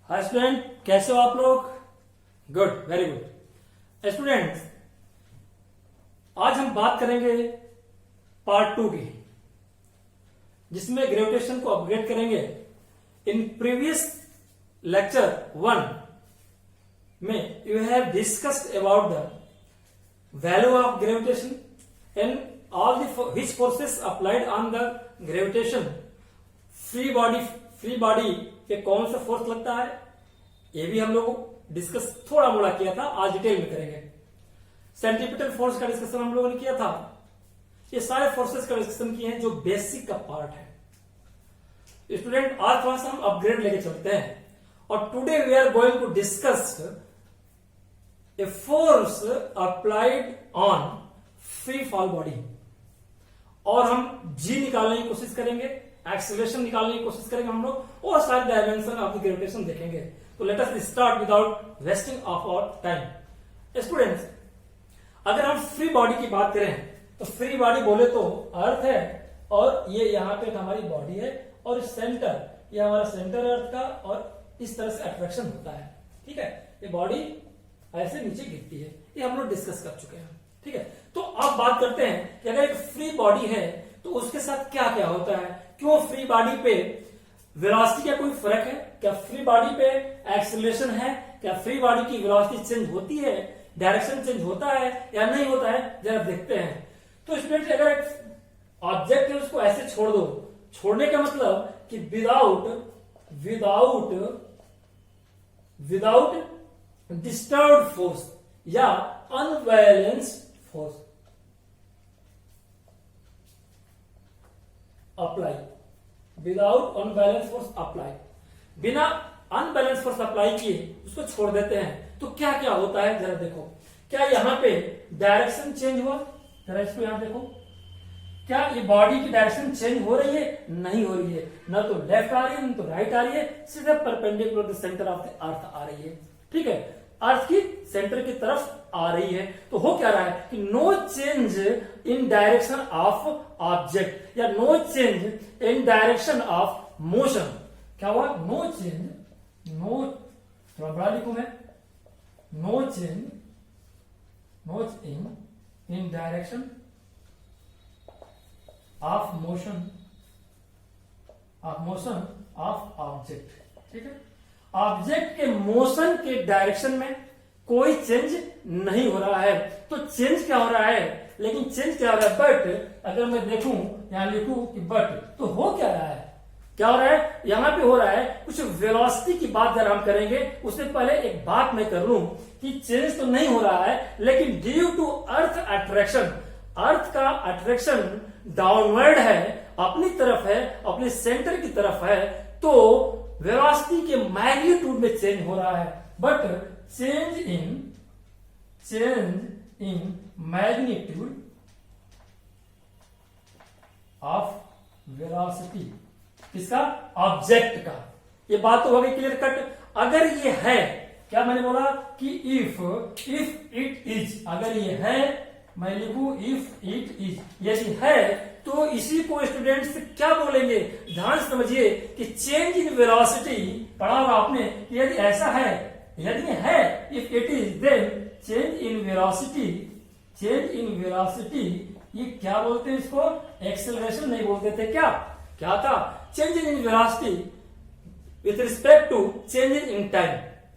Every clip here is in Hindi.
हाय स्टूडेंट, कैसे हो आप लोग? Good, very good. स्टूडेंट्स, आज हम बात करेंगे पार्ट 2 की, जिसमें ग्रेविटेशन को अपग्रेड करेंगे। इन प्रीवियस लेक्चर 1 में you have discussed about the value of gravitation and all the which forces applied on the gravitation. Free body पे कौन सा फोर्स लगता है, ये भी हम लोग डिस्कस थोड़ा मोड़ा किया था, आज डिटेल में करेंगे। सेंट्रीपिटल फोर्स का डिस्कशन हम लोगों ने किया था। ये सारे फोर्सेस का डिस्कशन किए हैं जो बेसिक का पार्ट है। स्टूडेंट, आज थोड़ा सा हम अपग्रेड लेके चलते हैं और today we are going to discuss a force applied on free fall body, और हम जी निकालने की कोशिश करेंगे, एक्सीलरेशन निकालने की कोशिश करेंगे हम लोग, और सारे डायमेंशन ऑफ द ग्रेविटेशन देखेंगे। तो let us start without wasting of our time. Students, अगर हम फ्री बॉडी की बात करें तो फ्री बॉडी बोले तो अर्थ है, और ये यहाँ पे हमारी बॉडी है, और सेंटर, ये हमारा सेंटर अर्थ का, और इस तरह से अट्रैक्शन होता है। ठीक है, ये बॉडी ऐसे नीचे गिरती है, ये हम लोग डिस्कस कर चुके हैं। ठीक है, तो अब बात करते हैं कि अगर एक फ्री बॉडी है तो उसके साथ क्या क्या होता है। क्यों फ्री बॉडी पे वेलोसिटी का कोई फर्क है? क्या फ्री बॉडी पे एक्सीलरेशन है? क्या फ्री बॉडी की वेलोसिटी चेंज होती है, डायरेक्शन चेंज होता है या नहीं होता है? जरा देखते हैं। तो स्टूडेंट, अगर एक ऑब्जेक्ट है उसको ऐसे छोड़ दो, छोड़ने का मतलब कि विदाउट डिस्टर्ब्ड फोर्स या unbalanced force apply, without unbalance force apply, बिना अनबैलेंस फोर्स अप्लाई किए उसको छोड़ देते हैं तो क्या क्या होता है जरा देखो। क्या यहाँ पे डायरेक्शन चेंज हुआ? जरा इसको यहां देखो, क्या ये बॉडी की डायरेक्शन चेंज हो रही है? नहीं हो रही है, ना तो लेफ्ट आ रही है, ना तो राइट आ रही है, सीधे perpendicular to centre of the earth आ रही है। ठीक है, अर्थ की सेंटर की तरफ आ रही है। तो हो क्या रहा है कि no change in direction of object या no change in direction of motion. क्या हुआ? नो चेंज, नो, थोड़ा बड़ा लिखूं मैं, no change in direction of motion of object. ठीक है, ऑब्जेक्ट के मोशन के डायरेक्शन में कोई चेंज नहीं हो रहा है। तो चेंज क्या हो रहा है? लेकिन चेंज क्या हो रहा है? बट अगर मैं देखूं, यहां लिखूं कि बट, तो हो क्या रहा है? क्या हो रहा है? यहां पे हो रहा है कुछ वेलोसिटी की बात जब हम करेंगे, उससे पहले एक बात मैं कर लूं कि चेंज तो नहीं हो रहा है, लेकिन ड्यू टू अर्थ अट्रैक्शन, अर्थ का अट्रैक्शन डाउनवर्ड है, अपनी तरफ है, अपने सेंटर की तरफ है, तो वेलोसिटी के मैग्नीट्यूड में चेंज हो रहा है। But change in magnitude of velocity, किसका? ऑब्जेक्ट का। ये बात तो हो गई क्लियर कट। अगर ये है, क्या मैंने बोला कि इफ इट इज, अगर ये है, मैं लिखूं इफ इट इज, यदि है, तो इसी को स्टूडेंट्स क्या बोलेंगे? ध्यान समझिए कि चेंज इन वेलोसिटी पढ़ा होगा आपने कि यदि ऐसा है, यदि है, if it is, then change in velocity, ये क्या बोलते हैं इसको? एक्सेलरेशन नहीं बोलते थे क्या? क्या था? Change in velocity with respect to change in time,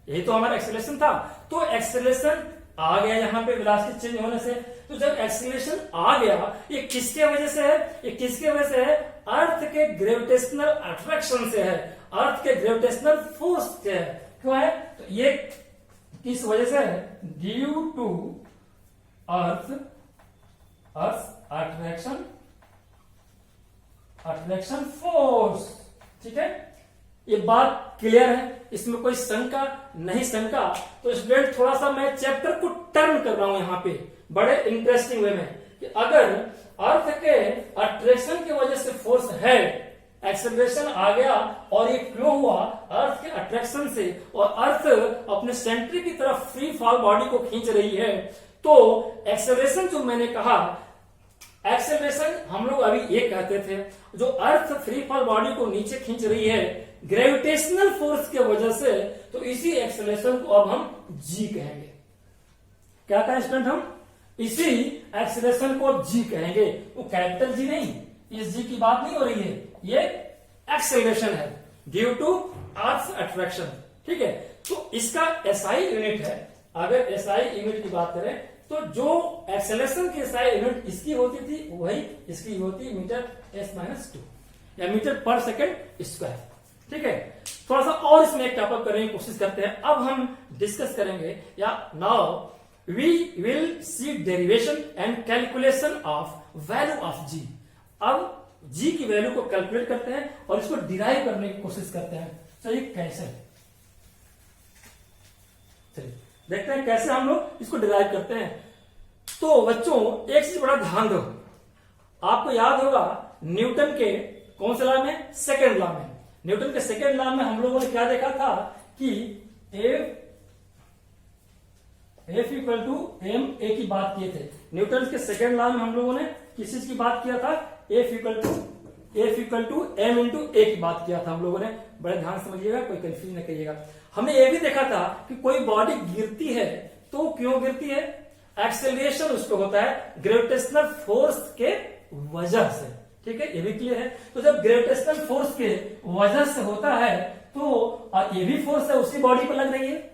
यही तो हमारा एक्सेलरेशन था। तो एक्सेलरेशन आ गया यहां पे वेलोसिटी चेंज होने से। तो जब एक्सेलरेशन आ गया, ये किसके वजह से है? ये किसके वजह से है? अर्थ के ग्रेविटेशनल अट्रैक्शन से है, अर्थ के ग्रेविटेशनल फोर्स से है। क्यों है? तो ये किस वजह से है? Due to earth attraction force. ठीक है, ये बात क्लियर है, इसमें कोई शंका नहीं। शंका तो स्टूडेंट, थोड़ा सा मैं चैप्टर को टर्न कर रहा हूं यहां पे बड़े इंटरेस्टिंग वे में, कि अगर अर्थ के अट्रैक्शन की वजह से फोर्स है, एक्सेलरेशन आ गया और ये फ्लो हुआ अर्थ के अट्रैक्शन से, और अर्थ अपने सेंटर की तरफ फ्री फॉल बॉडी को खींच रही है, तो एक्सेलरेशन जो मैंने कहा, एक्सेलरेशन हम लोग अभी ये कहते थे, जो अर्थ फ्री फॉल बॉडी को नीचे खींच रही है, ग्रेविटेशनल फोर्स के वजह से, तो इसी एक्सेलरेशन को अब हम जी कहेंगे। क्या कहें स्टूडेंट, हम इसी एक्सेलरेशन को जी कहेंगे। वो कैपिटल जी नहीं, इस जी की बात नहीं हो रही है, ये एक्सेलरेशन है ड्यू टू अर्थ अट्रैक्शन। ठीक है, तो इसका एसआई यूनिट है। अगर एसआई यूनिट की बात करें तो जो एक्सेलरेशन की एसआई यूनिट इसकी होती थी वही इसकी होती मीटर s-2 या मीटर पर सेकेंड स्क्वायर। ठीक है, थोड़ा सा और इसमें एक टॉपिक करने की कोशिश करते हैं। अब हम डिस्कस करेंगे या now we will see derivation and calculation of value of G. अब जी की वैल्यू को कैलकुलेट करते हैं और इसको डिराइव करने की कोशिश करते हैं। चलिए कैसे, चलिए देखते हैं कैसे हम लोग इसको डिराइव करते हैं। तो बच्चों एक चीज बड़ा ध्यान दो, आपको याद होगा न्यूटन के कौन से लॉ में, सेकेंड लॉ में। न्यूटन के सेकेंड लॉ में हम लोगों ने क्या देखा था कि F equal to M A की बात किए थे। न्यूटन के सेकेंड लॉ में हम लोगों ने किस चीज की बात किया था, F equal to M into A की बात किया था हम लोगों ने। बड़े ध्यान समझिएगा, कोई कंफ्यूज न करिएगा। हमने ये भी देखा था कि कोई बॉडी गिरती है तो क्यों गिरती है, एक्सेलरेशन उसको होता है ग्रेविटेशनल फोर्स के वजह से। ठीक है, ये भी क्लियर है। तो जब ग्रेविटेशनल फोर्स के वजह से होता है तो ये भी फोर्स है उसी बॉडी पर लग रही है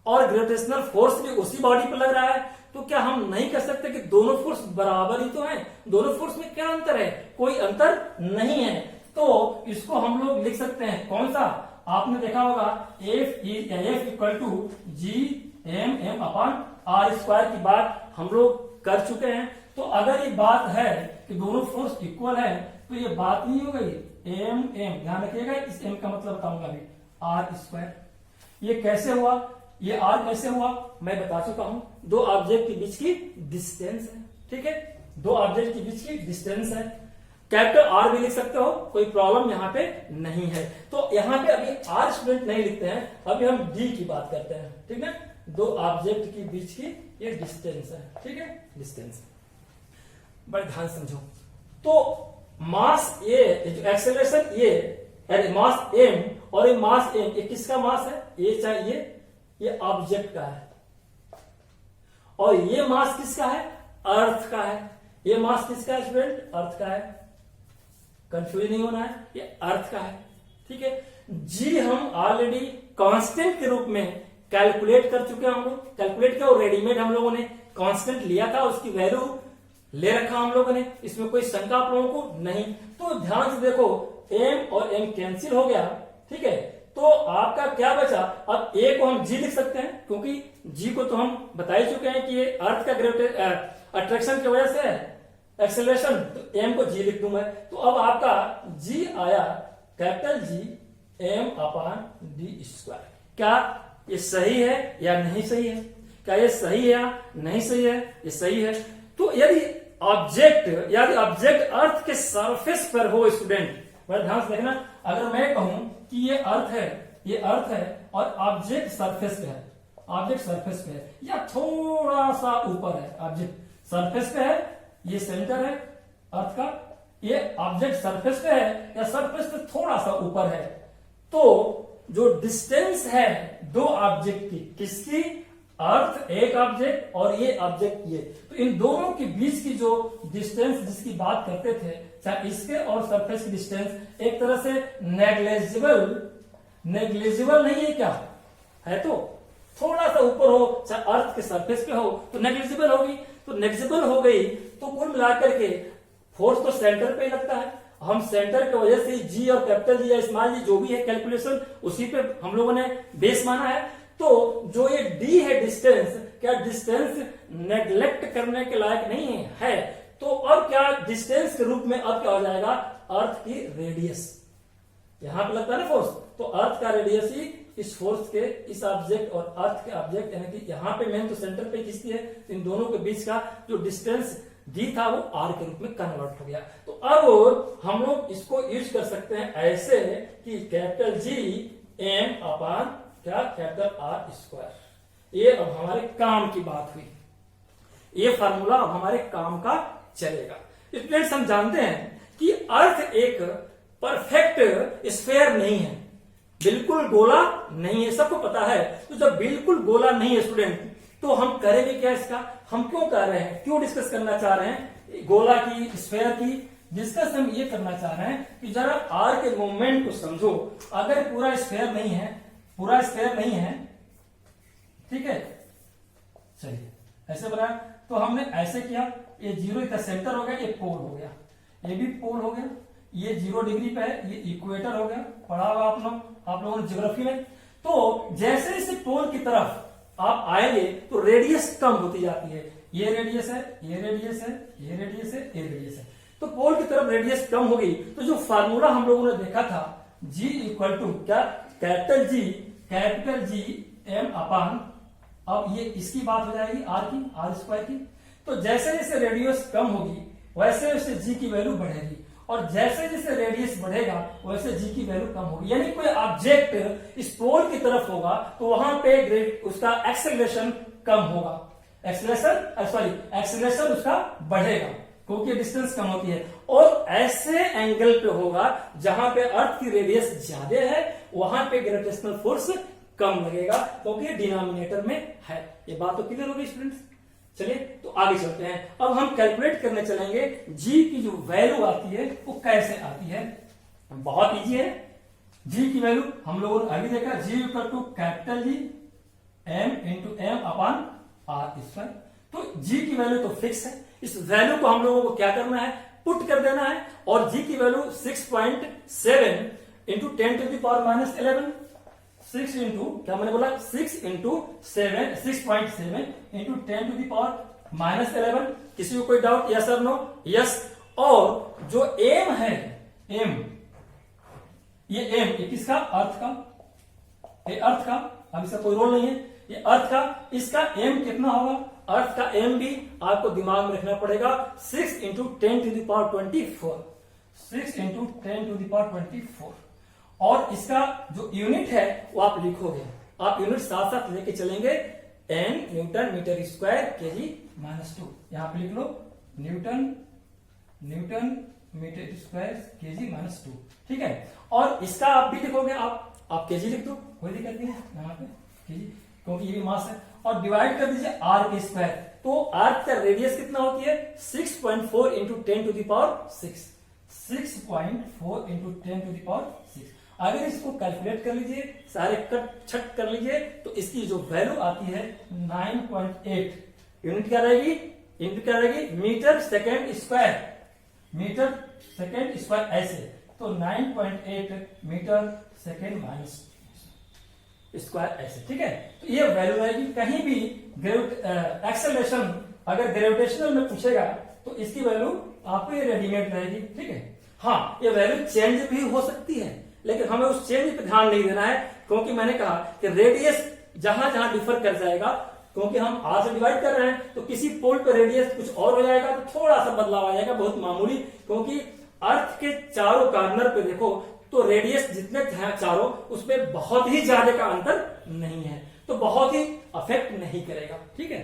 और ग्रेविटेशनल फोर्स भी उसी बॉडी पर लग रहा है, तो क्या हम नहीं कह सकते कि दोनों फोर्स बराबर ही तो हैं? दोनों फोर्स में क्या अंतर है, कोई अंतर नहीं है। तो इसको हम लोग लिख सकते हैं कौन सा, आपने देखा होगा F equal to G M M upon R square की बात हम लोग कर चुके हैं। तो अगर ये बात है कि दोनों फोर्स इक्वल है तो ये बात नहीं हो गई एम एम, ध्यान रखिएगा इस एम का मतलब बताऊंगा अभी, आर स्क्वायर। ये कैसे हुआ, ये आर कैसे हुआ मैं बता चुका हूं, दो ऑब्जेक्ट के बीच की डिस्टेंस है। ठीक है, दो ऑब्जेक्ट के बीच की डिस्टेंस है। कैपिटल आर भी लिख सकते हो, कोई प्रॉब्लम यहाँ पे नहीं है। तो यहाँ पे अभी आर स्टूडेंट नहीं लिखते हैं, अभी हम डी की बात करते हैं। ठीक है, दो ऑब्जेक्ट के बीच की ये डिस्टेंस है। ठीक है, डिस्टेंस बड़े ध्यान समझो। तो मास ए, एक्सेलरेशन ए, मास एम और ये मास एम, ये किसका मास है, ये चाहिए ये ऑब्जेक्ट का है और ये मास किसका है, अर्थ का है। ये मास किसका है स्टूडेंट, अर्थ का है, कंफ्यूज नहीं होना है, ये अर्थ का है। ठीक है, जी हम ऑलरेडी कांस्टेंट के रूप में कैलकुलेट कर चुके हैं। हम लोग कैलकुलेट किया और रेडीमेड हम लोगों ने कांस्टेंट लिया था, उसकी वैल्यू ले रखा हम लोगों ने, इसमें कोई शंका आप लोगों को नहीं। तो ध्यान से देखो एम और एम कैंसिल हो गया। ठीक है, तो आपका क्या बचा, अब ए को हम जी लिख सकते हैं क्योंकि जी को तो हम बता ही चुके हैं कि ये अर्थ का अट्रैक्शन की वजह से है एक्सेलरेशन, तो एम को जी लिख दूंगा। तो अब आपका जी आया capital G M upon D square. क्या ये सही है या नहीं सही है, क्या ये सही है या नहीं सही है, ये सही है। तो यदि ऑब्जेक्ट अर्थ के सरफेस पर हो स्टूडेंट, बड़ा ध्यान से देखना, अगर मैं कहूं कि ये अर्थ है, ये अर्थ है और ऑब्जेक्ट सरफेस पे है, ऑब्जेक्ट सरफेस पे है या थोड़ा सा ऊपर है, ऑब्जेक्ट सरफेस पे है, ये सेंटर है अर्थ का, ये ऑब्जेक्ट सरफेस पे है या सरफेस पे थोड़ा सा ऊपर है, तो जो डिस्टेंस है दो ऑब्जेक्ट की, किसकी, अर्थ एक ऑब्जेक्ट और ये ऑब्जेक्ट ये, तो इन दोनों के बीच की जो डिस्टेंस जिसकी बात करते थे, चाहे इसके और सरफेस की डिस्टेंस एक तरह से नेग्लिजिबल नहीं है, क्या है, तो थोड़ा सा ऊपर हो चाहे अर्थ के सरफेस पे हो तो नेग्लिजिबल होगी। तो नेग्लिजिबल हो गई तो कुल मिलाकर के फोर्स तो सेंटर पे ही लगता है। हम सेंटर की वजह से जी और कैपिटल जी या स्मॉल जी जो भी है कैलकुलेशन उसी पे हम लोगों ने बेस माना है। तो जो ये डी है डिस्टेंस, क्या डिस्टेंस नेग्लेक्ट करने के लायक नहीं है, तो अब क्या डिस्टेंस के रूप में अब क्या हो जाएगा, अर्थ की रेडियस, यहां पे लगता है ना फोर्स, तो अर्थ का रेडियस ही इस फोर्स के, इस ऑब्जेक्ट और अर्थ के ऑब्जेक्ट, यानी कि यहां पे मेन तो सेंटर पे खींचती है, तो इन दोनों के बीच का जो डिस्टेंस डी था वो आर के रूप में कन्वर्ट हो गया। तो अब हम लोग इसको यूज कर सकते हैं ऐसे कि कैपिटल जी एम अपॉन क्या, कैपिटल आर स्क्वायर। ये अब हमारे काम की बात हुई, ये फार्मूला अब हमारे काम का चलेगा। स्टूडेंट्स हम जानते हैं कि अर्थ एक परफेक्ट स्फेयर नहीं है, बिल्कुल गोला नहीं है, सबको पता है। तो जब बिल्कुल गोला नहीं है स्टूडेंट, तो हम करेंगे क्या इसका, हम क्यों कर रहे हैं, क्यों डिस्कस करना चाह रहे हैं गोला की, स्फेयर की डिस्कस हम ये करना चाह रहे हैं कि जरा आर के मूवमेंट को समझो। अगर पूरा स्फेयर नहीं है, पूरा स्फेयर नहीं है, ठीक है, चलिए ऐसे बनाया, तो हमने ऐसे किया, ये 0 इसका सेंटर हो गया, ये पोल हो गया, ये भी पोल हो गया, ये 0 डिग्री पे है, ये इक्वेटर हो गया, पढ़ा होगा आप लोगों ने ज्योग्राफी में। तो जैसे जैसे पोल की तरफ आप आएंगे तो रेडियस कम होती जाती है, ये रेडियस है, ये रेडियस है, ये रेडियस है, ये रेडियस है। तो पोल की तरफ रेडियस कम होगी, तो जो फार्मूला हम लोगों ने देखा था G इक्वल टू क्या, कैपिटल जी एम अपान, अब ये इसकी बात हो जाएगी आर की, आर स्क्वायर की। तो जैसे जैसे रेडियस कम होगी वैसे वैसे जी की वैल्यू बढ़ेगी, और जैसे जैसे रेडियस बढ़ेगा वैसे जी की वैल्यू कम होगी। यानी कोई ऑब्जेक्ट इस पोल की तरफ होगा तो वहां पे उसका एक्सेलरेशन कम होगा, एक्सेलरेशन उसका बढ़ेगा क्योंकि डिस्टेंस कम होती है। और ऐसे एंगल पे होगा जहां पे अर्थ की रेडियस ज्यादा है, वहां पे ग्रेविटेशनल फोर्स कम लगेगा क्योंकि डिनोमिनेटर में है। ये बात तो क्लियर हो गई स्टूडेंट्स। चलिए तो आगे चलते हैं। अब हम कैलकुलेट करने चलेंगे जी की जो वैल्यू आती है वो कैसे आती है। बहुत इजी है। जी की वैल्यू हम लोगों ने अभी देखा, G equal to capital G M into M upon R square. तो जी की वैल्यू तो फिक्स है, इस वैल्यू को हम लोगों को क्या करना है, पुट कर देना है। और जी की value 6.7 into 10 to the power minus 11, 6 into क्या मैंने बोला 6 into 7, 6.7 into 10 to the power minus 11। किसी को कोई डाउट, यस और नो? यस। और जो एम है, एम, ये एम, ये किसका, अर्थ का, ये अर्थ का, अब इसका कोई रोल नहीं है, ये अर्थ का, इसका एम कितना होगा, अर्थ का एम भी आपको दिमाग में रखना पड़ेगा 6 into 10 to the power 24, 6 into 10 to the power 24। और इसका जो यूनिट है वो आप लिखोगे, आप यूनिट साथ साथ लेके चलेंगे, N newton metre square kg minus 2, यहां पे लिख लो newton metre square kg minus 2, ठीक है। और इसका आप भी लिखोगे, आप केजी लिख दो, कोई दिक्कत नहीं है यहाँ पे केजी, क्योंकि ये भी मास है। और डिवाइड कर दीजिए आर के स्क्वायर, तो अर्थ का रेडियस कितना होती है 6.4 into 10 to the power 6, 6.4 into 10 to the power 6। अगर इसको कैलकुलेट कर लीजिए, सारे कट छट कर लीजिए, तो इसकी जो वैल्यू आती है 9.8। यूनिट क्या रहेगी, यूनिट क्या रहेगी, metre second square, metre second square ऐसे, तो 9.8 मीटर सेकेंड माइनस स्क्वायर ऐसे, ठीक है। तो ये वैल्यू रहेगी। कहीं भी एक्सेलरेशन अगर ग्रेविटेशनल में पूछेगा तो इसकी वैल्यू आपको ये रेडीमेड रहेगी, ठीक है। हाँ, ये वैल्यू चेंज भी हो सकती है, लेकिन हमें उस चेंज पे ध्यान नहीं देना है, क्योंकि मैंने कहा कि रेडियस जहां जहां डिफर कर जाएगा, क्योंकि हम आर से डिवाइड कर रहे हैं, तो किसी पोल पर रेडियस कुछ और हो जाएगा तो थोड़ा सा बदलाव आ जाएगा, बहुत मामूली, क्योंकि अर्थ के चारों कॉर्नर पे देखो तो रेडियस जितने चारों उसमें बहुत ही ज्यादा का अंतर नहीं है, तो बहुत ही अफेक्ट नहीं करेगा, ठीक है।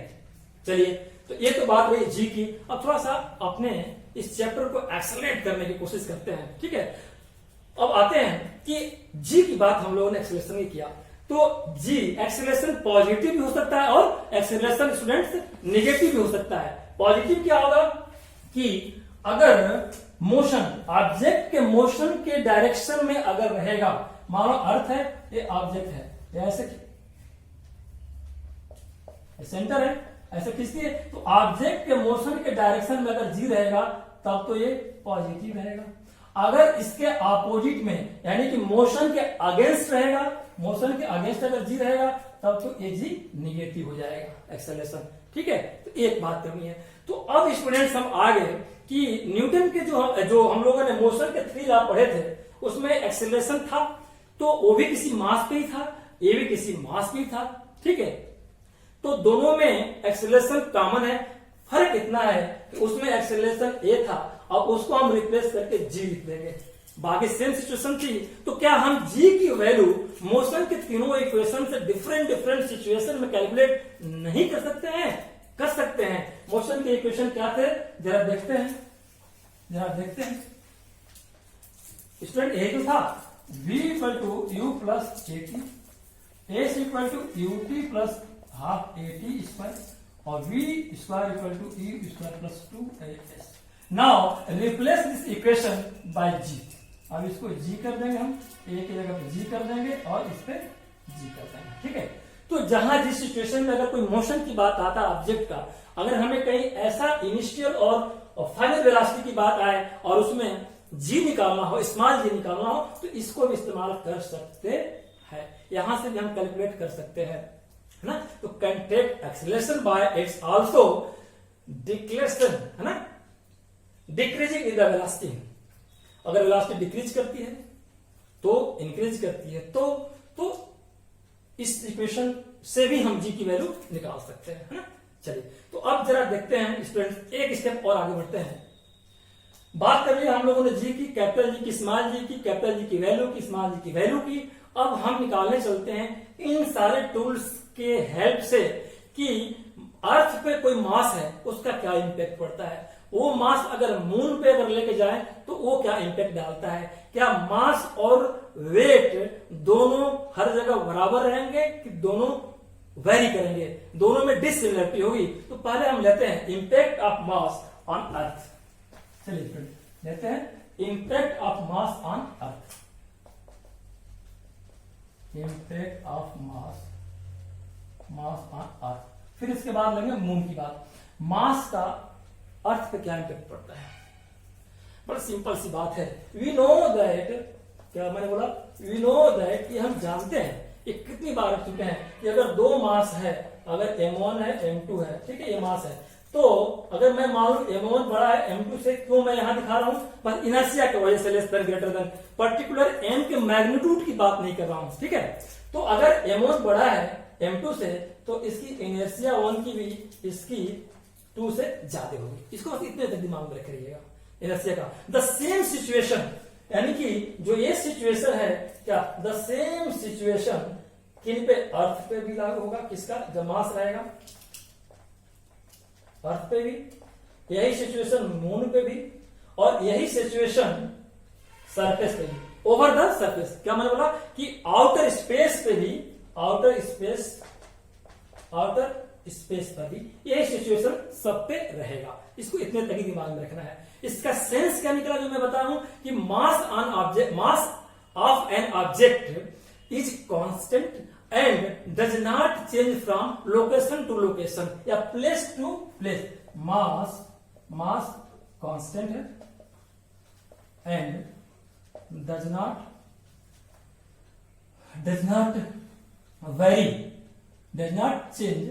चलिए, तो ये तो बात रही जी की। अब थोड़ा सा अपने इस चैप्टर को एक्सेलरेट करने की कोशिश करते हैं, ठीक है। अब आते हैं कि जी की बात हम लोगों ने एक्सेलरेशन की किया, तो जी एक्सेलरेशन पॉजिटिव भी हो सकता है और एक्सेलरेशन स्टूडेंट्स नेगेटिव भी हो सकता है। पॉजिटिव क्या होगा कि अगर मोशन, ऑब्जेक्ट के मोशन के डायरेक्शन में अगर रहेगा, मान लो अर्थ है, ये ऑब्जेक्ट है, ये ऐसे सेंटर है, ऐसे खींचती है, तो ऑब्जेक्ट के मोशन के डायरेक्शन में अगर जी रहेगा तब तो ये पॉजिटिव रहेगा। अगर इसके अपोजिट में यानी कि मोशन के अगेंस्ट रहेगा, मोशन के अगेंस्ट अगर जी रहेगा तब तो ये जी निगेटिव हो जाएगा एक्सेलरेशन, ठीक है। तो एक बात करनी है। तो अब स्टूडेंट्स हम आ गए कि न्यूटन के जो हम लोगों ने मोशन के 3 लॉ पढ़े थे उसमें एक्सेलरेशन था, तो वो भी किसी मास पे ही था, ये भी किसी मास पे ही था, ठीक है। तो दोनों में एक्सेलरेशन कॉमन है, फर्क इतना है कि उसमें एक्सेलरेशन ए था और उसको हम रिप्लेस करके जी लिख देंगे, बाकी सेम सिचुएशन थी। तो क्या हम जी की वैल्यू मोशन के तीनों इक्वेशन से डिफरेंट सिचुएशन में कैलकुलेट नहीं कर सकते हैं? कर सकते हैं। मोशन के इक्वेशन क्या थे जरा देखते हैं, स्टूडेंट यही तो था, v equal to u plus at, s equal to ut plus half at square और v square equal to u square plus 2as। Now replace this equation by g। अब इसको g कर देंगे हम, a की जगह पे g कर देंगे और इस पे g कर देंगे, ठीक है। तो जहां जिस सिचुएशन में अगर कोई मोशन की बात आता है ऑब्जेक्ट का, अगर हमें कहीं ऐसा इनिशियल और फाइनल वेलोसिटी की बात आए और उसमें जी निकालना हो, स्मॉल जी निकालना हो, तो इसको भी इस्तेमाल कर सकते हैं। यहां से भी हम कैलकुलेट कर सकते हैं, है ना। तो contact acceleration by its also deceleration, है ना, डिक्रीजिंग इन द वेलोसिटी। अगर वेलोसिटी डिक्रीज करती है तो इंक्रीज करती है, तो इस इक्वेशन से भी हम जी की वैल्यू निकाल सकते हैं, है ना। चलिए, तो अब जरा देखते हैं स्टूडेंट, एक स्टेप और आगे बढ़ते हैं। बात कर लिया हम लोगों ने जी की, कैपिटल जी की, स्मॉल जी की, कैपिटल जी की वैल्यू की, स्मॉल जी की वैल्यू की। अब हम निकालने चलते हैं इन सारे टूल्स के हेल्प से कि अर्थ पे कोई मास है उसका क्या इंपैक्ट पड़ता है। वो मास अगर मून पे अगर लेके जाए तो वो क्या इंपैक्ट डालता है। क्या मास और वेट दोनों हर जगह बराबर रहेंगे कि दोनों वेरी करेंगे, दोनों में डिसिमिलरिटी होगी। तो पहले हम लेते हैं impact of mass on earth. चलिए फ्रेंड, लेते हैं impact of mass on earth. Impact of mass on earth. फिर इसके बाद लेंगे मून की बात। मास का अर्थ पे क्या इंपैक्ट पड़ता है। बड़ा सिंपल सी बात है। वी नो दैट, क्या मैंने बोला, वी नो दैट, कि हम जानते हैं, ये कितनी बार रख चुके हैं कि अगर दो मास है, अगर m1 है m2 है, ठीक है, ये मास है, तो अगर मैं मान लू m1 बड़ा है m2 से, क्यों मैं यहां दिखा रहा हूं, बस इनर्शिया की वजह से, less than greater than, particular m के मैग्नीट्यूड की बात नहीं कर रहा हूं, ठीक है। तो अगर m1 बड़ा है m2 से, तो इसकी इनर्शिया 1 की भी इसकी 2 से ज्यादा होगी। इसको इतने तक दिमाग में रखिएगा इनर्शिया का। द सेम सिचुएशन, यानी कि जो ये सिचुएशन है, क्या द सेम सिचुएशन किन पे, अर्थ पे भी लागू होगा। किसका, जब मास रहेगा, अर्थ पे भी, यही सिचुएशन मून पे भी, और यही सिचुएशन सरफेस पे भी, ओवर द सरफेस। क्या मैंने बोला कि आउटर स्पेस पे भी, आउटर स्पेस पर भी यही सिचुएशन सब पे रहेगा। इसको इतने तक ही दिमाग में रखना है। इसका सेंस क्या निकला जो मैं बता रहा हूं कि mass of an object is constant and does not change from location to location या place to place. Mass constant है and does not change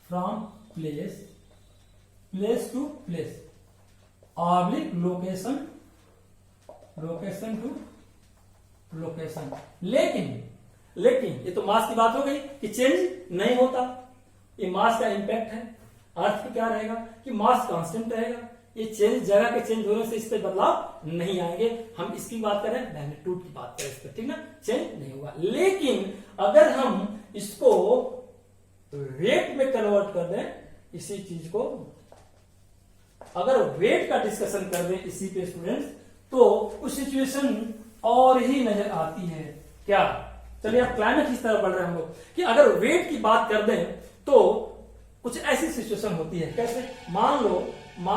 from place to place, oblique location to location. लेकिन ये तो मास की बात हो गई कि चेंज नहीं होता, ये मास का इंपैक्ट है। अर्थ पे क्या रहेगा कि मास कांस्टेंट रहेगा, ये चेंज, जगह के चेंज होने से इस पे बदलाव नहीं आएंगे। हम इसकी बात करें, मैग्नीट्यूड की बात करें इस पे, ठीक ना, चेंज नहीं होगा। लेकिन अगर हम इसको वेट में कन्वर्ट कर दें, इसी चीज को अगर वेट का डिस्कशन कर दें इसी पे स्टूडेंट्स, तो उस सिचुएशन और ही नजर आती है। क्या, चलिए आप क्लाइमेट इस तरह पढ़ रहे हैं हम लोग कि अगर वेट की बात कर दें तो कुछ ऐसी सिचुएशन होती है। कैसे, मान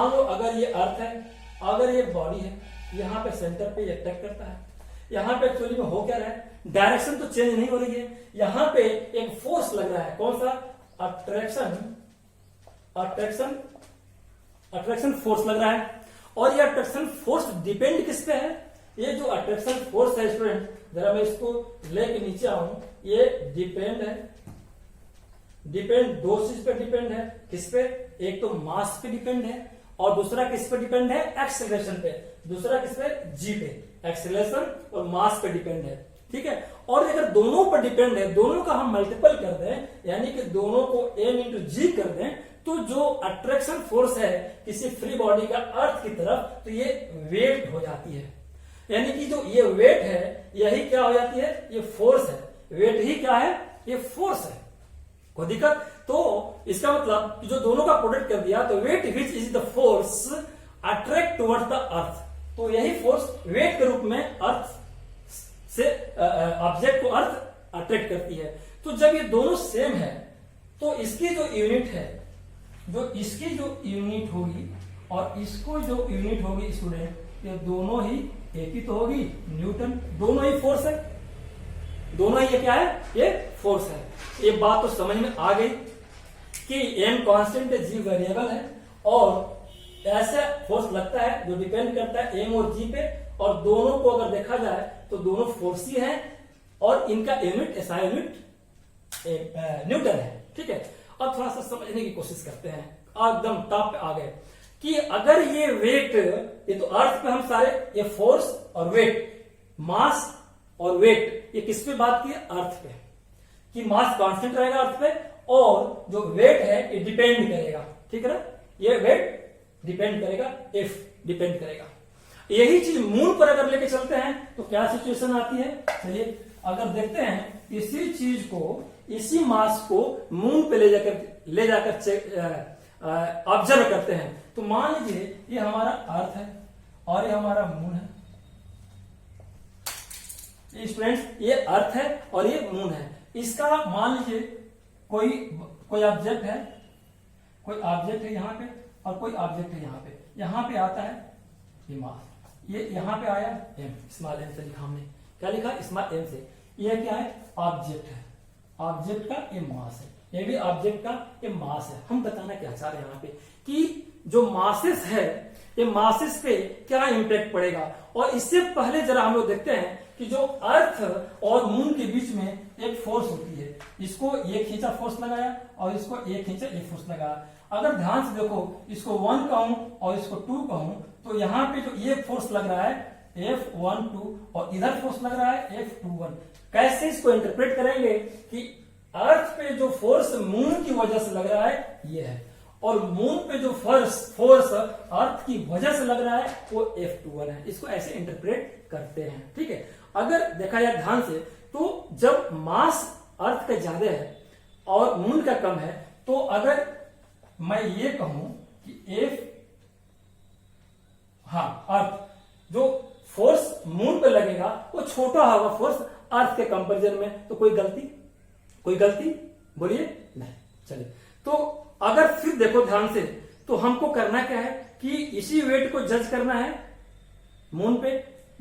लो अगर ये अर्थ है, अगर ये बॉडी है, यहां पे सेंटर पे ये अटैक करता है, यहां पे एक्चुअली में हो क्या रहा है, डायरेक्शन तो चेंज नहीं हो रही है, यहां पे एक फोर्स लग रहा है। कौन सा, अट्रैक्शन फोर्स लग रहा है। और ये अट्रैक्शन फोर्स डिपेंड किस पे है, ये जो अट्रैक्शन फोर्स है स्टूडेंट, जरा मैं इसको लेके नीचे आऊं, ये डिपेंड है, दो चीज पे डिपेंड है। किस पे, एक तो मास पे डिपेंड है और दूसरा किस पे डिपेंड है, एक्सेलरेशन पे। दूसरा किस पे, जी पे, एक्सेलरेशन और मास पे डिपेंड है, ठीक है। और अगर दोनों पर डिपेंड है, दोनों का हम मल्टीपल कर दें, यानी कि दोनों को m इंटू जी कर दें, तो जो अट्रैक्शन फोर्स है किसी फ्री बॉडी का अर्थ की तरफ, तो ये वेट हो जाती है। यानी कि जो ये वेट है, यही क्या हो जाती है, ये फोर्स है। वेट ही क्या है, ये फोर्स है। कोई दिक्कत, तो इसका मतलब कि जो दोनों का प्रोडक्ट कर दिया, तो weight which is the force attract towards the earth, तो यही फोर्स वेट के रूप में अर्थ से ऑब्जेक्ट को अर्थ अट्रैक्ट करती है। तो जब ये दोनों सेम है तो इसकी जो यूनिट है, जो इसकी जो यूनिट होगी और इसको जो यूनिट होगी स्टूडेंट, ये दोनों ही एक ही तो होगी, न्यूटन। दोनों ही फोर्स है, दोनों ही ये क्या है, ये फोर्स है। ये बात तो समझ में आ गई कि m कांस्टेंट है, g वेरिएबल है और ऐसा फोर्स लगता है जो डिपेंड करता है m और g पे, और दोनों को अगर देखा जाए तो दोनों फोर्स ही है और इनका यूनिट SI यूनिट न्यूटन है। ठीक है, अब थोड़ा सा समझने की कोशिश करते हैं, एकदम टॉप पे आ गए कि अगर ये वेट, ये तो अर्थ पे हम सारे, ये फोर्स और वेट, मास और वेट, ये किस पे बात की है, अर्थ पे, कि मास कांस्टेंट रहेगा अर्थ पे और जो वेट है ये डिपेंड करेगा। ठीक है ना, ये वेट डिपेंड करेगा, एफ डिपेंड करेगा। यही चीज मून पर अगर लेके चलते हैं तो क्या सिचुएशन आती है, चलिए अगर देखते हैं इसी चीज को, इसी मास को मून पे ले जाकर ऑब्जर्व करते हैं तो मान लीजिए ये हमारा अर्थ है और ये हमारा मून है। स्टूडेंट्स, ये अर्थ है और ये मून है। इसका मान लीजिए कोई ऑब्जेक्ट है, कोई ऑब्जेक्ट है यहाँ पे और कोई ऑब्जेक्ट है यहाँ पे। यहाँ पे आता है ये मास, ये यहाँ पे आया m, स्मॉल m से लिखा हमने, क्या लिखा, स्मॉल m से। ये क्या है, ऑब्जेक्ट है, ऑब्जेक्ट का ये मास है, ये भी ऑब्जेक्ट का ये मास है। हम बताना क्या चाह रहे हैं यहाँ पे कि जो मासेस है, ये मासेस पे क्या इम्पैक्ट पड़ेगा। और इससे पहले जरा हम लोग देखते हैं कि जो अर्थ और मून के बीच में एक फोर्स होती है, इसको ये खींचा फोर्स लगाया और इसको ये खींचा ये फोर्स लगाया। अगर ध्यान से देखो, इसको 1 कहूं और इसको 2 कहूं तो यहाँ पे जो ये फोर्स लग रहा है F12 और इधर फोर्स लग रहा है F21। कैसे इसको इंटरप्रेट करेंगे कि अर्थ पे जो फोर्स मून की वजह से लग रहा है ये है, और मून पे जो फोर्स अर्थ की वजह से लग रहा है वो F21 है। इसको ऐसे इंटरप्रेट करते हैं। ठीक है, अगर देखा जाए ध्यान से तो जब मास अर्थ का ज्यादा है और मून का कम है, तो अगर मैं ये कहूं कि अर्थ जो फोर्स मून पे लगेगा वो छोटा होगा फोर्स अर्थ के कंपैरिजन में, तो कोई गलती बोलिए नहीं। चलिए, तो अगर फिर देखो ध्यान से, तो हमको करना क्या है कि इसी वेट को जज करना है मून पे,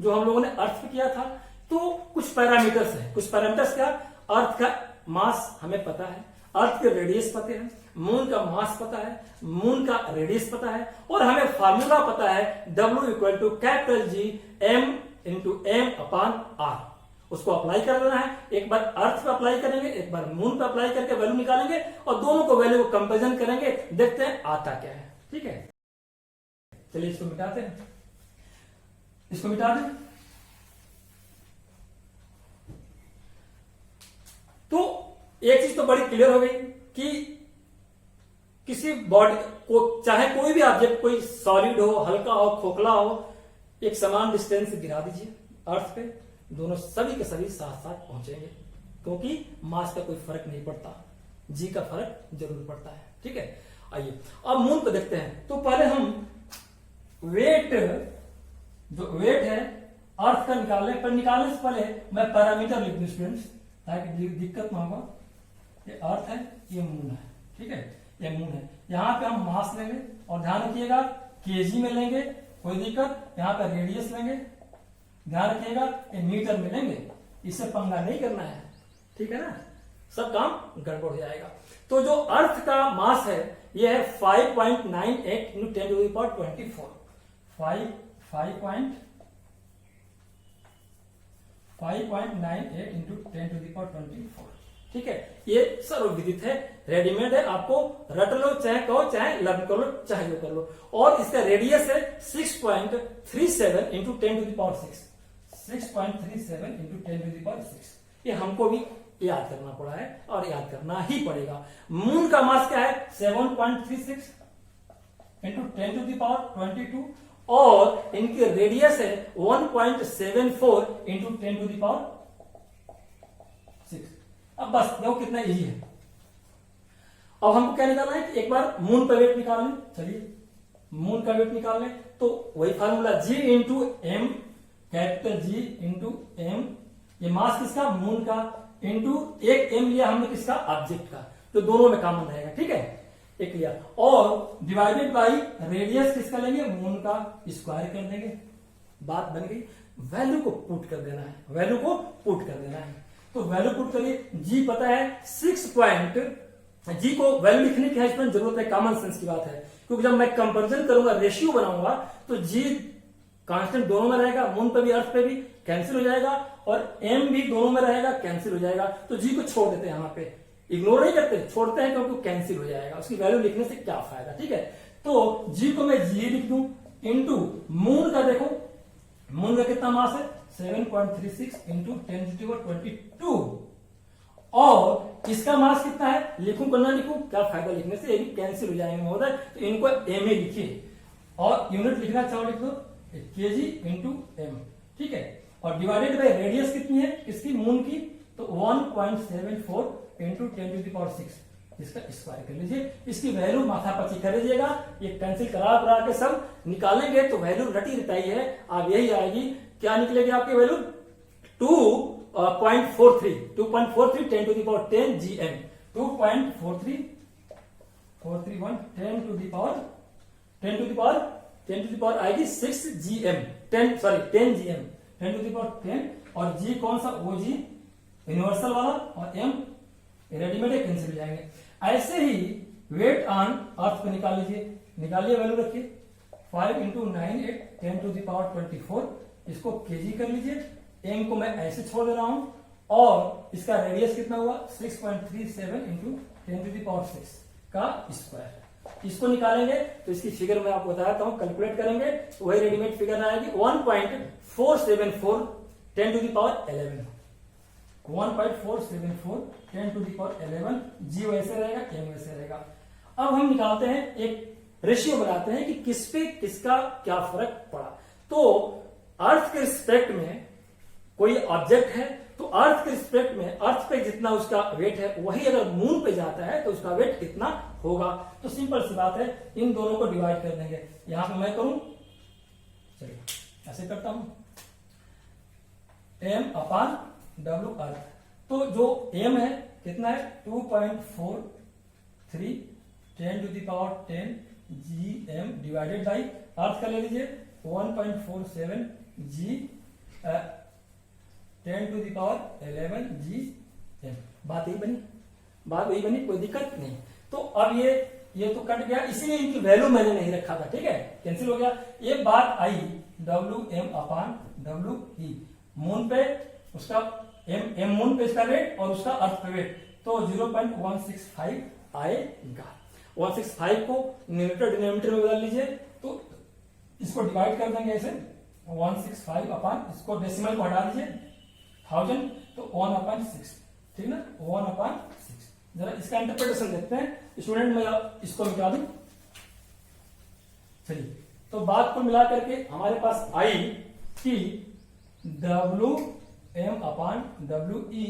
जो हम लोगों ने अर्थ पे किया था। तो कुछ पैरामीटर्स है, कुछ पैरामीटर्स क्या, अर्थ का मास हमें पता है, अर्थ के रेडियस पता है, मून का मास पता है, मून का रेडियस पता है, और हमें फार्मूला पता है W=GM/m/r। उसको अप्लाई कर देना है। एक बार अर्थ पे अप्लाई करेंगे, एक बार मून पे अप्लाई करके वैल्यू निकालेंगे और दोनों को वैल्यू को कंपेरिजन करेंगे, देखते हैं आता क्या है। ठीक है, चलिए इसको मिटाते हैं, इसको मिटा दें। तो एक चीज तो बड़ी क्लियर हो गई कि किसी बॉडी को, चाहे कोई भी ऑब्जेक्ट, कोई सॉलिड हो, हल्का हो, खोखला हो, एक समान डिस्टेंस गिरा दीजिए अर्थ पे, दोनों सभी के सभी साथ साथ पहुंचेंगे, क्योंकि मास का कोई फर्क नहीं पड़ता, जी का फर्क जरूर पड़ता है। ठीक है, आइए अब मून पे देखते हैं। तो पहले हम वेट, जो वेट है अर्थ का निकालने से पहले मैं पैरामीटर लिख दूं स्टूडेंट्स, ताकि दिक्कत ना होगा। ये अर्थ है, ये मून है। ठीक है, ये मून है। यहाँ पे हम मास लेंगे और ध्यान रखिएगा केजी में लेंगे, कोई दिक्कत। यहाँ पे रेडियस लेंगे, ध्यान रखिएगा ये मीटर में लेंगे, इससे पंगा नहीं करना है। ठीक है ना, सब काम गड़बड़ हो जाएगा। तो जो अर्थ का मास है ये है 5.98 × 10⁻²4। 5.98 × 10⁻²4। ठीक है, ये सर्वविदित है, रेडीमेड है, आपको रट लो, चाहे कहो, चाहे लर्न कर लो, चाहे जो कर लो। और इसका रेडियस है 6.37 × 10⁻6। 6.37 × 10⁻6। ये हमको भी याद करना पड़ा है और याद करना ही पड़ेगा। मून का मास क्या है 7.36 × 10⁻22 और इनकी रेडियस है 1.74 × 10⁻6। अब बस देखो कितना इजी है। अब हमको क्या निकालना है कि एक बार मून पे वेट निकाल लें। चलिए मून का वेट निकालने, तो वही formula G into M, capital G into M, ये मास किसका, मून का, इंटू एक एम लिया हमने किसका, ऑब्जेक्ट का, तो दोनों में कॉमन रहेगा, ठीक है, एक लिया, और डिवाइडेड बाई रेडियस किसका लेंगे, मून का स्क्वायर कर देंगे, बात बन गई। वैल्यू को पुट कर देना है, वैल्यू को पुट कर देना है, तो वैल्यू पुट करिए, जी पता है 6 पॉइंट, जी को वैल्यू लिखने की इसमें जरूरत है, कॉमन सेंस की बात है, क्योंकि जब मैं कंपैरिजन करूंगा, रेशियो बनाऊंगा, तो जी कांस्टेंट दोनों में रहेगा, मून पे भी अर्थ पे भी कैंसिल हो जाएगा, और एम भी दोनों में रहेगा, कैंसिल हो जाएगा, तो जी को छोड़ देते हैं, यहाँ पे इग्नोर नहीं करते, छोड़ते हैं क्योंकि कैंसिल हो जाएगा, उसकी वैल्यू लिखने से क्या फायदा, ठीक है। तो जी को मैं जी लिख दूं, इंटू मून का, देखो मून का कितना मास है 7.36 इंटू 10⁻22, और इसका मास कितना है, लिखूं करना लिखूं, क्या फायदा लिखने से, ये भी कैंसिल हो जाएंगे महोदय, तो इनको एम ए लिखिए, और यूनिट लिखना चाहो लिख दो केजी इंटू एम, ठीक है, और डिवाइडेड बाय रेडियस कितनी है इसकी, मून की, तो 1.74 इंटू 10⁻6, इसका स्क्वायर कर लीजिए, इसकी वैल्यू माथापच्ची कर लीजिएगा, ये कैंसिल करा के सब निकालेंगे तो वैल्यू रटी रटाई है, अब यही आएगी, क्या निकलेगी आपकी वैल्यू 2.43 10⁻10 GM, 2.43 10 आएगी 6 GM, 10 GM, 10⁻10, और जी कौन सा, OG यूनिवर्सल वाला, और एम रेडीमेड कैंसिल हो जाएंगे। ऐसे ही वेट ऑन अर्थ को निकाल लीजिए, निकालिए, वैल्यू रखिए 5 इंटू 9 8 10⁻24, इसको केजी कर लीजिए, एम को मैं ऐसे छोड़ दे रहा हूं, और इसका रेडियस कितना हुआ 6.37 इंटू 10⁻6 का स्क्वायर, इसको निकालेंगे तो इसकी फिगर मैं आपको बताता हूं, कैलकुलेट करेंगे तो वही रेडीमेड फिगर आएगी 1.474 10⁻11, 1.474 10⁻11, जी वैसे रहेगा, एम वैसे रहेगा। अब हम निकालते हैं, एक रेशियो बनाते हैं कि किस पे किसका क्या फर्क पड़ा। तो अर्थ के रिस्पेक्ट में कोई ऑब्जेक्ट है, तो अर्थ के रिस्पेक्ट में अर्थ पे जितना उसका वेट है, वही अगर मून पे जाता है तो उसका वेट कितना होगा। तो सिंपल सी बात है, इन दोनों को डिवाइड कर देंगे, यहां पे मैं करूं, चलिए ऐसे करता हूं, एम अपान डब्ल्यू अर्थ, तो जो एम है कितना है 2.43 10⁻10 GM डिवाइडेड बाई अर्थ का ले लीजिए 1.47 G 10⁻11 GM, बात यही बनी, कोई दिक्कत नहीं। तो अब ये तो कट गया, इसीलिए इनकी वैल्यू मैंने नहीं रखा था, ठीक है, कैंसिल हो गया। ये बात आई WM अपान WE, मून पे उसका एम मून पे इसका वेट और उसका अर्थ पे वेट, तो 0.165 आएगा। 165 को न्यूमरेटर डिनोमिनेटर में बदल लीजिए, तो इसको डिवाइड कर देंगे ऐसे 165 अपान, इसको डेसिमल को हटा दीजिए 1000, तो 1/6, ठीक ना, 1/6। जरा इसका इंटरप्रिटेशन देखते हैं स्टूडेंट, मैं इसको मिटा दूं, चलिए। तो बात को मिला करके हमारे पास आई कि WM अपान WE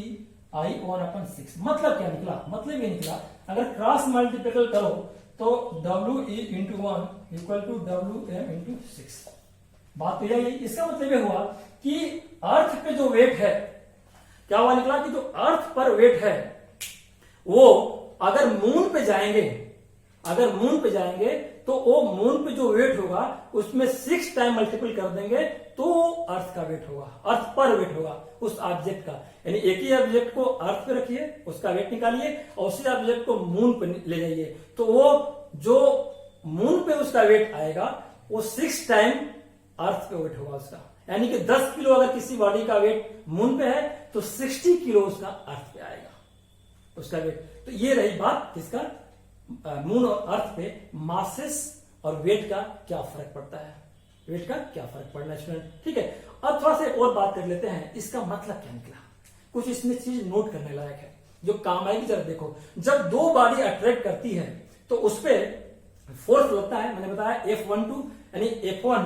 आई 1/6, मतलब क्या निकला, मतलब ये निकला अगर क्रॉस मल्टीप्लिकल करो तो WE into 1 equal to WM into 6, बात तो यही। इसका मतलब ये हुआ कि अर्थ पे जो वेट है, क्या हुआ निकला कि जो अर्थ पर वेट है वो अगर मून पे जाएंगे तो वो मून पे जो वेट होगा उसमें 6 टाइम मल्टीपल कर देंगे तो अर्थ का वेट होगा, अर्थ पर वेट होगा उस ऑब्जेक्ट का। यानी एक ही ऑब्जेक्ट को अर्थ पे रखिए, उसका वेट निकालिए, और उसी ऑब्जेक्ट को मून पे ले जाइए, तो वो जो मून पे उसका वेट आएगा वो 6 टाइम अर्थ पे वेट होगा उसका। यानी कि 10 किलो अगर किसी बॉडी का वेट मून पे है तो 60 किलो उसका अर्थ पे आएगा उसका वेट। तो ये रही बात किसका, मून और अर्थ पे मासेस और वेट का क्या फर्क पड़ता है, वेट का क्या फर्क पड़ना है स्टूडेंट, ठीक है। अब थोड़ा सा और बात कर लेते हैं, इसका मतलब क्या निकला, कुछ इसमें चीज नोट करने लायक है जो काम आएगी। जरा देखो, जब दो बॉडी अट्रैक्ट करती है तो उस पर फोर्स लगता है, मैंने बताया F12, यानी F1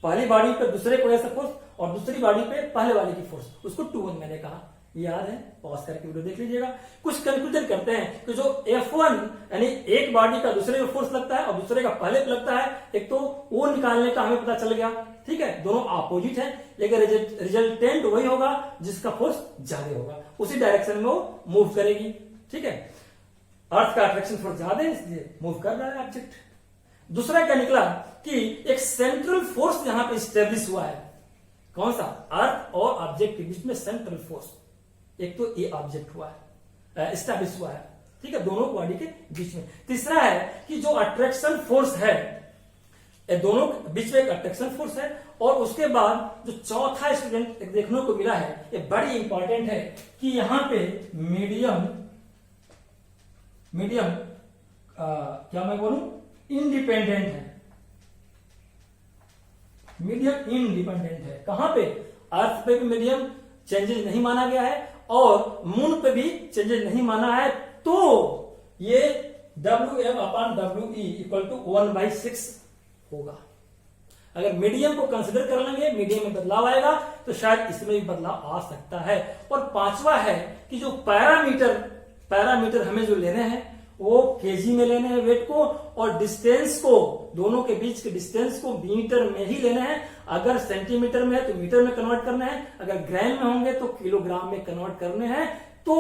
पहली बॉडी पे दूसरे को ऐसा फोर्स और दूसरी बॉडी पे पहले वाले की फोर्स, उसको 2-1 मैंने कहा, याद है, पॉज करके वीडियो देख लीजिएगा। कुछ कंक्लूजन करते हैं कि जो F1 यानी एक बॉडी का दूसरे में फोर्स लगता है और दूसरे का पहले पे लगता है, एक तो वो निकालने का हमें पता चल गया, ठीक है, दोनों अपोजिट है, लेकिन रिजल्टेंट वही होगा जिसका फोर्स ज्यादा होगा, उसी डायरेक्शन में वो मूव करेगी, ठीक है। अर्थ का अट्रैक्शन फोर्स ज्यादा है इसलिए मूव कर रहा है ऑब्जेक्ट। दूसरा क्या निकला कि एक सेंट्रल फोर्स यहां पे स्टेब्लिश हुआ है। कौन सा? अर्थ और ऑब्जेक्ट के बीच में सेंट्रल फोर्स, एक तो ये ऑब्जेक्ट हुआ है, स्टैब्लिश हुआ है, ठीक है, दोनों बॉडी के बीच में। तीसरा है कि जो अट्रैक्शन फोर्स है, ये दोनों के बीच में एक अट्रैक्शन फोर्स है। और उसके बाद जो चौथा स्टूडेंट देखने को मिला है, ये बड़ी इंपॉर्टेंट है कि यहां पे मीडियम क्या मैं बोलूं, इंडिपेंडेंट है। मीडियम इंडिपेंडेंट है। कहां पे? अर्थ पे भी मीडियम चेंजेस नहीं माना गया है और मून पे भी चेंजेस नहीं माना है, तो ये WM/WE इक्वल टू 1/6 होगा। अगर मीडियम को कंसिडर कर लेंगे, मीडियम में बदलाव आएगा, तो शायद इसमें भी बदलाव आ सकता है। और पांचवा है कि जो पैरामीटर हमें जो लेने हैं वो केजी में लेने हैं वेट को, और डिस्टेंस को, दोनों के बीच के डिस्टेंस को मीटर में ही लेने हैं। अगर सेंटीमीटर में है तो मीटर में कन्वर्ट करना है, अगर ग्राम में होंगे तो किलोग्राम में कन्वर्ट करने हैं, तो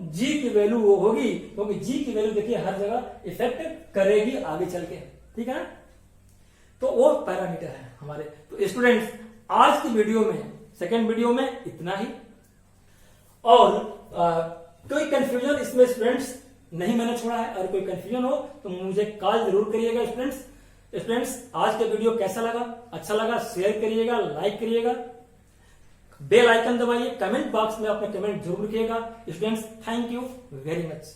जी की वैल्यू वो होगी, क्योंकि जी की वैल्यू देखिए हर जगह इफेक्ट करेगी आगे चल के, ठीक है ना। तो वो पैरामीटर है हमारे। तो स्टूडेंट्स, आज की वीडियो में, सेकेंड वीडियो में इतना ही। और कोई कंफ्यूजन इसमें स्टूडेंट्स नहीं मैंने छोड़ा है, अगर कोई कंफ्यूजन हो तो मुझे कॉल जरूर करिएगा स्टूडेंट्स। आज का वीडियो कैसा लगा? अच्छा लगा शेयर करिएगा, लाइक करिएगा, बेल आइकन दबाइए, कमेंट बॉक्स में अपने कमेंट जरूर लिखिएगा। Students, thank you very much.